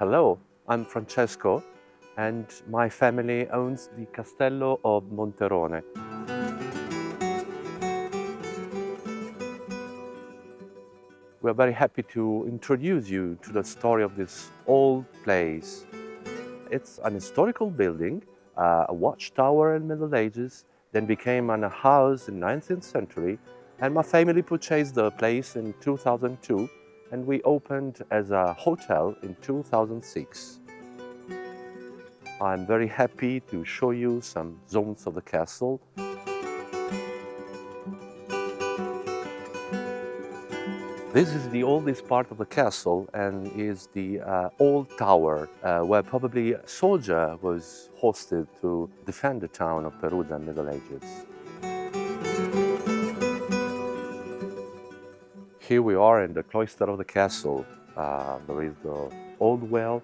Hello, I'm Francesco and my family owns the Castello of Monterone. We're very happy to introduce you to the story of this old place. It's an historical building, a watchtower in the Middle Ages, then became a house in the 19th century, and my family purchased the place in 2002, and we opened as a hotel in 2006. I'm very happy to show you some zones of the castle. This is the oldest part of the castle and is the old tower where probably a soldier was hosted to defend the town of Perugia in the Middle Ages. Here we are in the cloister of the castle. There is the old well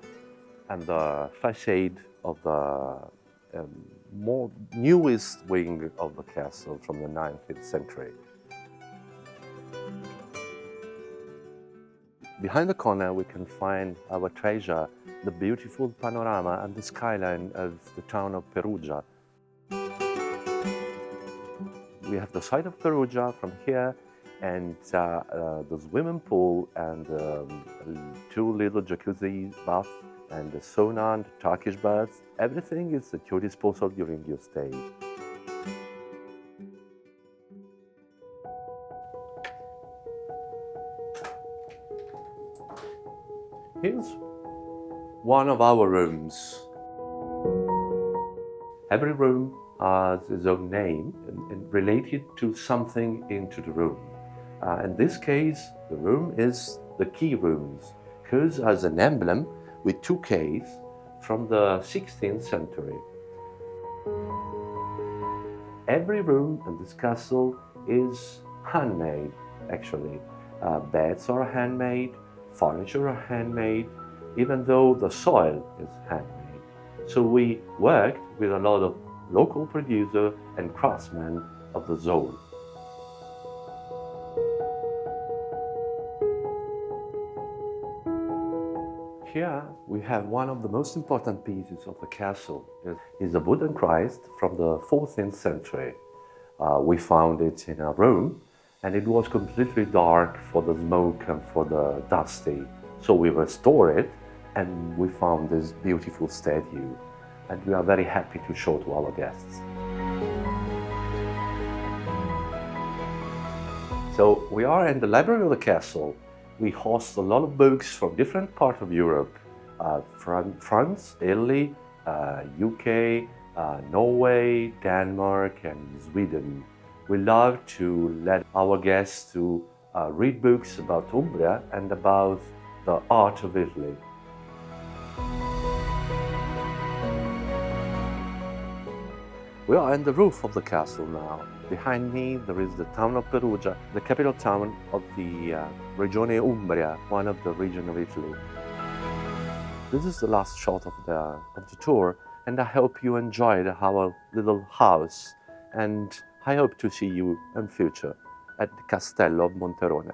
and the facade of the more newest wing of the castle from the 19th century. Behind the corner we can find our treasure, the beautiful panorama and the skyline of the town of Perugia. We have the site of Perugia from here and the swimming pool and two little jacuzzi baths and the sauna and Turkish baths. Everything is at your disposal during your stay. Here's one of our rooms. Every room has its own name and related to something into the room. In this case, the room is the key rooms, because it has an emblem with two keys from the 16th century. Every room in this castle is handmade, actually. Beds are handmade, furniture are handmade, even though the soil is handmade. So we worked with a lot of local producers and craftsmen of the zone. Here we have one of the most important pieces of the castle. It is a wooden Christ from the 14th century. We found it in a room and it was completely dark for the smoke and for the dusty. So we restored it and we found this beautiful statue. And we are very happy to show to our guests. So we are in the library of the castle. We host a lot of books from different parts of Europe, from France, Italy, UK, Norway, Denmark and Sweden. We love to let our guests to read books about Umbria and about the art of Italy. We are in the roof of the castle now. Behind me there is the town of Perugia, the capital town of the Regione Umbria, one of the regions of Italy. This is the last shot of the tour, and I hope you enjoyed our little house, and I hope to see you in future at the Castello of Monterone.